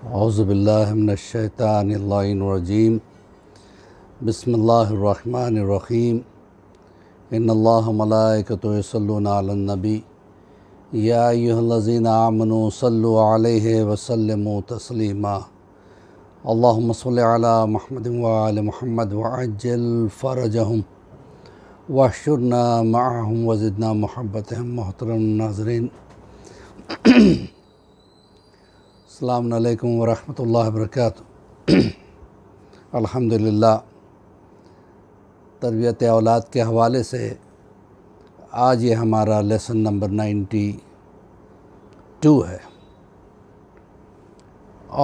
اعوذ باللہ من الشیطان اللعین الرجیم بسم اللہ الرحمن الرحیم ان اللہ ملائکتہ یصلون علی النبی یا ایہا الذین آمنوا صلوا علیہ وسلموا تسلیما اللہم صل علی محمد وآل محمد وعجل فرجہم واحشرنا معہم وزدنا محبتہم۔ محترم ناظرین، السلام علیکم ورحمۃ اللہ وبرکاتہ۔ الحمدللہ، تربیت اولاد کے حوالے سے آج یہ ہمارا لیسن نمبر 92 ہے،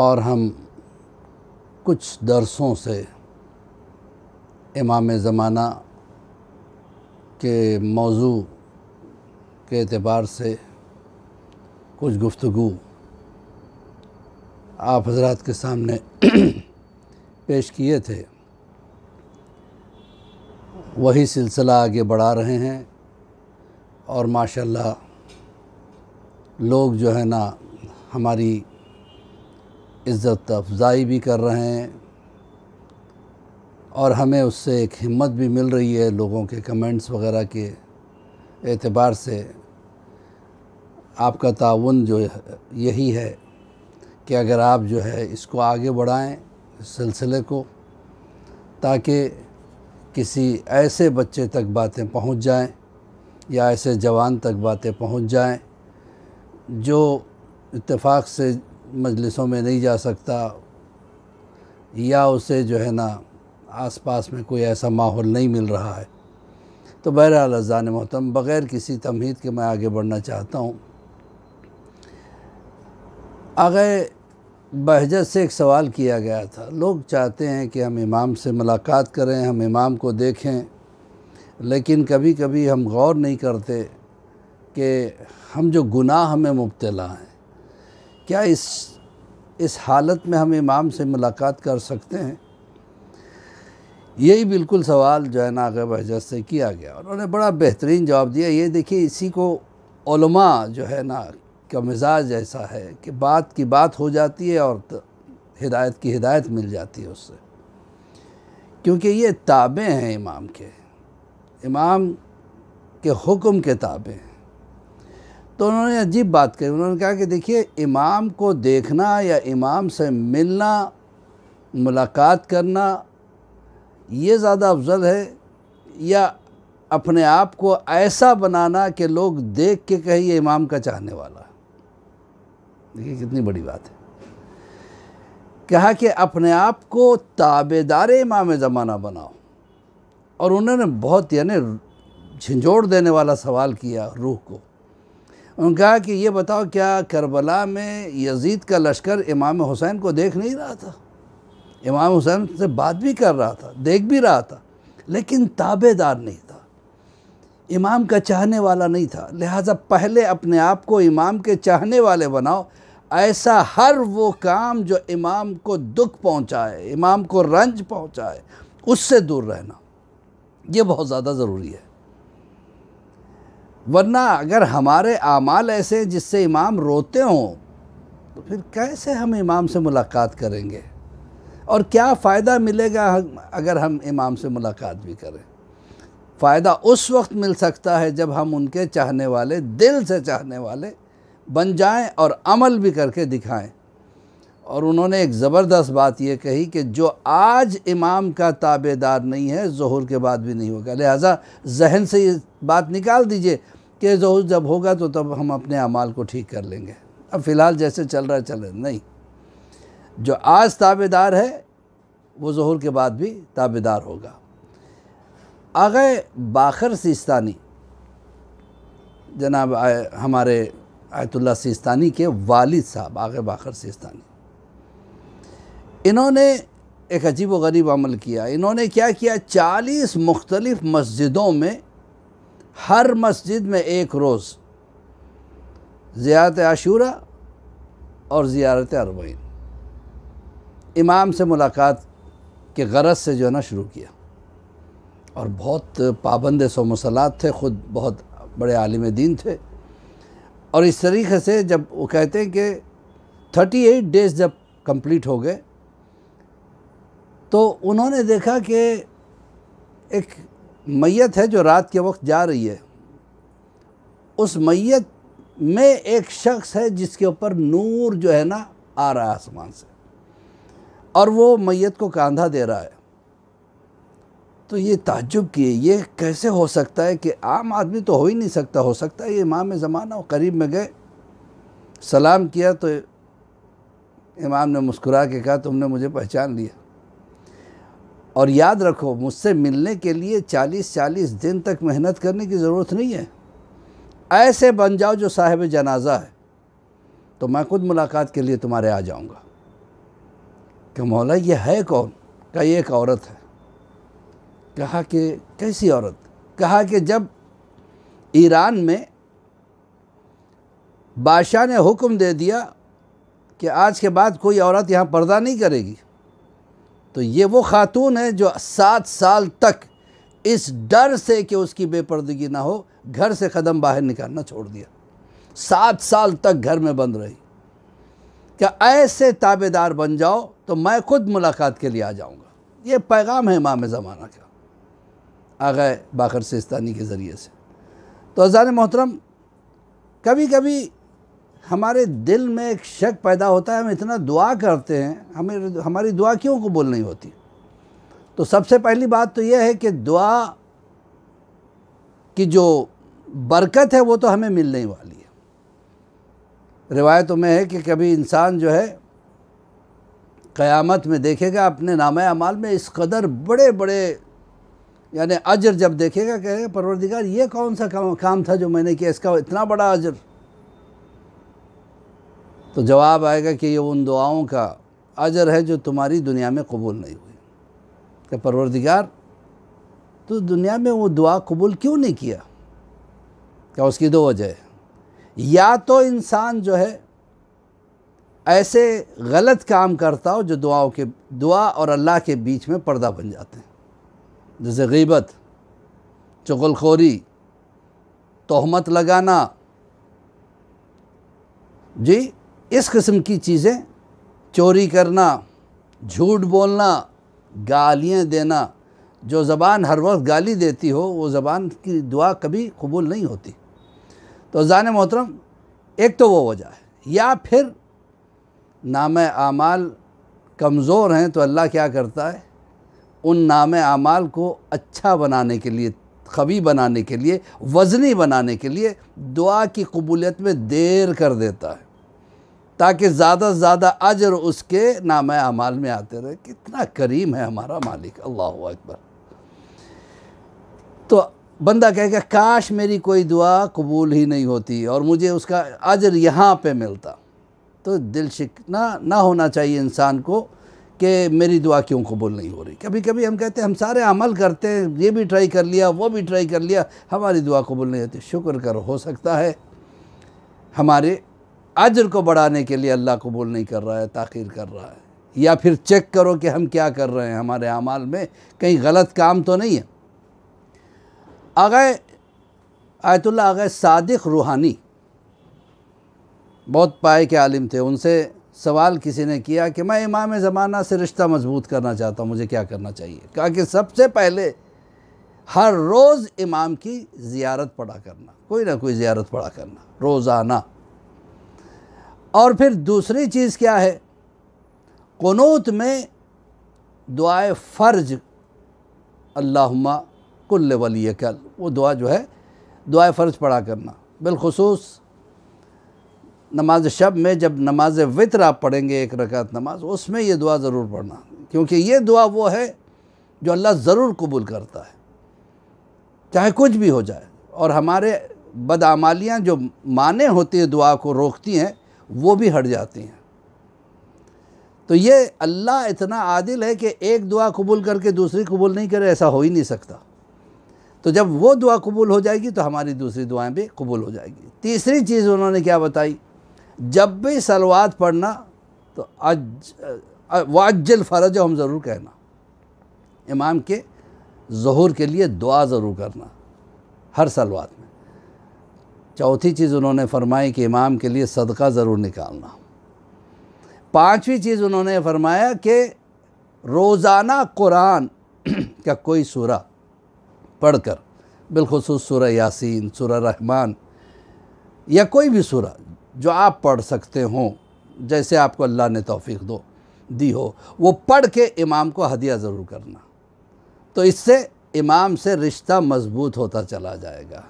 اور ہم کچھ درسوں سے امام زمانہ کے موضوع کے اعتبار سے کچھ گفتگو آپ حضرات کے سامنے پیش کیے تھے۔ وہی سلسلہ آگے بڑھا رہے ہیں، اور ماشاءاللہ لوگ جو ہے نا ہماری عزت افزائی بھی کر رہے ہیں، اور ہمیں اس سے ایک ہمت بھی مل رہی ہے۔ لوگوں کے کمنٹس وغیرہ کے اعتبار سے آپ کا تعاون جو یہی ہے کہ اگر آپ جو ہے اس کو آگے بڑھائیں، اس سلسلے کو، تاکہ کسی ایسے بچے تک باتیں پہنچ جائیں یا ایسے جوان تک باتیں پہنچ جائیں جو اتفاق سے مجلسوں میں نہیں جا سکتا، یا اسے جو ہے نا آس پاس میں کوئی ایسا ماحول نہیں مل رہا ہے۔ تو بہرحال عزیزان محترم، بغیر کسی تمہید کے میں آگے بڑھنا چاہتا ہوں۔ آگے بہجت سے ایک سوال کیا گیا تھا۔ لوگ چاہتے ہیں کہ ہم امام سے ملاقات کریں، ہم امام کو دیکھیں، لیکن کبھی کبھی ہم غور نہیں کرتے کہ ہم جو گناہ میں مبتلا ہیں، کیا اس حالت میں ہم امام سے ملاقات کر سکتے ہیں؟ یہی بالکل سوال جو ہے نا آگے بہجت سے کیا گیا، انہوں نے بڑا بہترین جواب دیا۔ یہ دیکھیے، اسی کو علماء جو ہے نا کا مزاج ایسا ہے کہ بات کی بات ہو جاتی ہے اور ہدایت کی ہدایت مل جاتی ہے اس سے، کیونکہ یہ تابع ہیں امام کے حکم کے تابع ہیں۔ تو انہوں نے عجیب بات کہی، انہوں نے کہا کہ دیکھیے، امام کو دیکھنا یا امام سے ملنا، ملاقات کرنا، یہ زیادہ افضل ہے، یا اپنے آپ کو ایسا بنانا کہ لوگ دیکھ کے کہیں یہ امام کا چاہنے والا ہے؟ دیکھیے کتنی بڑی بات ہے۔ کہا کہ اپنے آپ کو تابعدار امام زمانہ بناؤ، اور انہوں نے بہت جھنجھوڑ دینے والا سوال کیا روح کو۔ انہوں نے کہا کہ یہ بتاؤ، کیا کربلا میں یزید کا لشکر امام حسین کو دیکھ نہیں رہا تھا؟ امام حسین سے بات بھی کر رہا تھا، دیکھ بھی رہا تھا، لیکن تابعدار نہیں تھا، امام کا چاہنے والا نہیں تھا۔ لہٰذا پہلے اپنے آپ کو امام کے چاہنے والے بناؤ۔ ایسا ہر وہ کام جو امام کو دکھ پہنچائے، امام کو رنج پہنچائے، اس سے دور رہنا، یہ بہت زیادہ ضروری ہے۔ ورنہ اگر ہمارے اعمال ایسے جس سے امام روتے ہوں، تو پھر کیسے ہم امام سے ملاقات کریں گے؟ اور کیا فائدہ ملے گا اگر ہم امام سے ملاقات بھی کریں؟ فائدہ اس وقت مل سکتا ہے جب ہم ان کے چاہنے والے، دل سے چاہنے والے بن جائیں اور عمل بھی کر کے دکھائیں۔ اور انہوں نے ایک زبردست بات یہ کہی کہ جو آج امام کا تابعدار نہیں ہے، ظہور کے بعد بھی نہیں ہوگا۔ لہٰذا ذہن سے یہ بات نکال دیجئے کہ ظہور جب ہوگا تو تب ہم اپنے اعمال کو ٹھیک کر لیں گے، اب فی الحال جیسے چل رہا ہے چلے۔ نہیں، جو آج تابعدار ہے وہ ظہور کے بعد بھی تابعدار ہوگا۔ آغا باقر سیستانی، جناب ہمارے آیت اللہ سیستانی کے والد صاحب آغا باقر سیستانی، انہوں نے ایک عجیب و غریب عمل کیا۔ انہوں نے کیا کیا؟ 40 مختلف مسجدوں میں، ہر مسجد میں ایک روز زیارت عاشورہ اور زیارت اربعین، امام سے ملاقات کے غرض سے جو ہے نا شروع کیا۔ اور بہت پابند سو مصلات تھے، خود بہت بڑے عالم دین تھے، اور اس طریقے سے جب وہ کہتے ہیں کہ 38 ڈیز جب کمپلیٹ ہو گئے تو انہوں نے دیکھا کہ ایک میت ہے جو رات کے وقت جا رہی ہے، اس میت میں ایک شخص ہے جس کے اوپر نور جو ہے نا آ رہا ہے آسمان سے، اور وہ میت کو کاندھا دے رہا ہے۔ تو یہ تعجب کیے، یہ کیسے ہو سکتا ہے کہ عام آدمی تو ہو ہی نہیں سکتا، ہو سکتا ہے یہ امام زمانہ ہو۔ قریب میں گئے، سلام کیا تو امام نے مسکرا کے کہا تم نے مجھے پہچان لیا، اور یاد رکھو مجھ سے ملنے کے لیے 40 دن تک محنت کرنے کی ضرورت نہیں ہے، ایسے بن جاؤ جو صاحب جنازہ ہے تو میں خود ملاقات کے لیے تمہارے آ جاؤں گا۔ کہ مولا یہ ہے کون؟ کہا یہ ایک عورت ہے۔ کہا کہ کیسی عورت؟ کہا کہ جب ایران میں بادشاہ نے حکم دے دیا کہ آج کے بعد کوئی عورت یہاں پردہ نہیں کرے گی، تو یہ وہ خاتون ہے جو 7 سال تک اس ڈر سے کہ اس کی بے پردگی نہ ہو گھر سے قدم باہر نکالنا چھوڑ دیا، 7 سال تک گھر میں بند رہی۔ کہ ایسے تابعدار بن جاؤ تو میں خود ملاقات کے لیے آ جاؤں گا۔ یہ پیغام ہے امام زمانہ کا آغا باقر سیستانی کے ذریعے سے۔ تو عزیزان محترم، کبھی کبھی ہمارے دل میں ایک شک پیدا ہوتا ہے، ہم اتنا دعا کرتے ہیں، ہماری دعا کیوں قبول نہیں ہوتی؟ تو سب سے پہلی بات تو یہ ہے کہ دعا کی جو برکت ہے وہ تو ہمیں ملنے والی ہے۔ روایتوں میں ہے کہ کبھی انسان جو ہے قیامت میں دیکھے گا اپنے نامہ اعمال میں اس قدر بڑے بڑے یعنی اجر جب دیکھے گا کہے گا پروردگار یہ کون سا کام تھا جو میں نے کیا، اس کا اتنا بڑا اجر؟ تو جواب آئے گا کہ یہ ان دعاؤں کا اجر ہے جو تمہاری دنیا میں قبول نہیں ہوئی۔ کہ پروردگار تو دنیا میں وہ دعا قبول کیوں نہیں کیا؟ کیا اس کی 2 وجہ ہے۔ یا تو انسان جو ہے ایسے غلط کام کرتا ہو جو دعا اور اللہ کے بیچ میں پردہ بن جاتے ہیں، جیسے غیبت، چغل خوری، تہمت لگانا، جی اس قسم کی چیزیں، چوری کرنا، جھوٹ بولنا، گالیاں دینا۔ جو زبان ہر وقت گالی دیتی ہو وہ زبان کی دعا کبھی قبول نہیں ہوتی۔ تو عزیزان محترم، ایک تو وہ وجہ ہے۔ یا پھر نامہ اعمال کمزور ہیں تو اللہ کیا کرتا ہے، ان نامہ اعمال کو اچھا بنانے کے لیے، قوی بنانے کے لیے، وزنی بنانے کے لیے دعا کی قبولیت میں دیر کر دیتا ہے، تاکہ زیادہ سے زیادہ اجر اس کے نامہ اعمال میں آتے رہے۔ کتنا کریم ہے ہمارا مالک، اللہ اکبر۔ تو بندہ کہے گا کاش میری کوئی دعا قبول ہی نہیں ہوتی اور مجھے اس کا اجر یہاں پہ ملتا۔ تو دل شکنہ نہ ہونا چاہیے انسان کو کہ میری دعا کیوں قبول نہیں ہو رہی۔ کبھی کبھی ہم کہتے ہیں ہم سارے عمل کرتے ہیں، یہ بھی ٹرائی کر لیا، وہ بھی ٹرائی کر لیا، ہماری دعا قبول نہیں ہوتی۔ شکر کرو، ہو سکتا ہے ہمارے اجر کو بڑھانے کے لیے اللہ قبول نہیں کر رہا ہے، تاخیر کر رہا ہے۔ یا پھر چیک کرو کہ ہم کیا کر رہے ہیں، ہمارے اعمال میں کہیں غلط کام تو نہیں ہے۔ آیت اللہ آغا صادق روحانی بہت پائے کے عالم تھے، ان سے سوال کسی نے کیا کہ میں امام زمانہ سے رشتہ مضبوط کرنا چاہتا ہوں، مجھے کیا کرنا چاہیے؟ کہا کہ سب سے پہلے ہر روز امام کی زیارت پڑھا کرنا، کوئی نہ کوئی زیارت پڑھا کرنا روزانہ۔ اور پھر دوسری چیز کیا ہے، قنوت میں دعائے فرج، اللہم کل ولیک، وہ دعا جو ہے دعائے فرج پڑھا کرنا۔ بالخصوص نماز شب میں جب نماز وتر آپ پڑھیں گے 1 رکعت نماز، اس میں یہ دعا ضرور پڑھنا، کیونکہ یہ دعا وہ ہے جو اللہ ضرور قبول کرتا ہے، چاہے کچھ بھی ہو جائے۔ اور ہمارے بدعمالیاں جو مانع ہوتی ہیں دعا کو روکتی ہیں، وہ بھی ہٹ جاتی ہیں۔ تو یہ اللہ اتنا عادل ہے کہ ایک دعا قبول کر کے دوسری قبول نہیں کرے، ایسا ہو ہی نہیں سکتا۔ تو جب وہ دعا قبول ہو جائے گی تو ہماری دوسری دعائیں بھی قبول ہو جائے گی۔ تیسری چیز انہوں نے کیا بتائی، جب بھی صلوات پڑھنا تو وعجل فرجہم ضرور کہنا، امام کے ظہور کے لیے دعا ضرور کرنا ہر صلوات میں۔ چوتھی چیز انہوں نے فرمائی کہ امام کے لیے صدقہ ضرور نکالنا۔ 5ویں چیز انہوں نے فرمایا کہ روزانہ قرآن کا کوئی سورہ پڑھ کر، بالخصوص سورہ یاسین، سورہ رحمان یا کوئی بھی سورہ جو آپ پڑھ سکتے ہوں، جیسے آپ کو اللہ نے توفیق دی ہو، وہ پڑھ کے امام کو ہدیہ ضرور کرنا، تو اس سے امام سے رشتہ مضبوط ہوتا چلا جائے گا،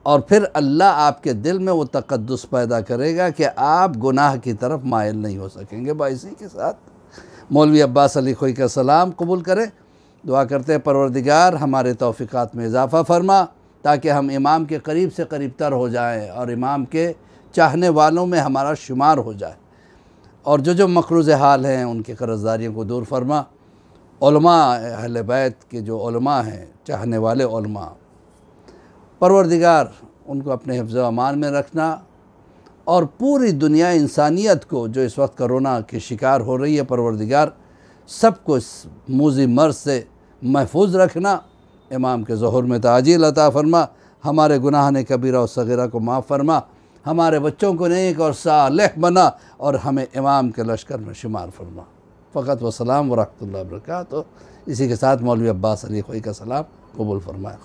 اور پھر اللہ آپ کے دل میں وہ تقدس پیدا کرے گا کہ آپ گناہ کی طرف مائل نہیں ہو سکیں گے۔ اسی کے ساتھ مولوی عباس علی خوئی کا سلام قبول کریں، دعا کرتے ہیں پروردگار ہمارے توفیقات میں اضافہ فرما تاکہ ہم امام کے قریب سے قریب تر ہو جائیں اور امام کے چاہنے والوں میں ہمارا شمار ہو جائے، اور جو مقروض حال ہیں ان کی قرضداریوں کو دور فرما۔ علماء اہل بیت کے جو علماء ہیں، چاہنے والے علماء، پروردگار ان کو اپنے حفظ و امان میں رکھنا، اور پوری دنیا انسانیت کو جو اس وقت کرونا کی شکار ہو رہی ہے، پروردگار سب کو اس موذی مرض سے محفوظ رکھنا۔ امام کے ظہور میں تعجیل عطا فرما، ہمارے گناہ کبیرہ و صغیرہ کو معاف فرما، ہمارے بچوں کو نیک اور صالح بنا، اور ہمیں امام کے لشکر میں شمار فرما۔ فقط و سلام ورحمۃ اللہ وبرکاتہ۔ اسی کے ساتھ مولوی عباس علی خوئی کا سلام قبول فرمائے۔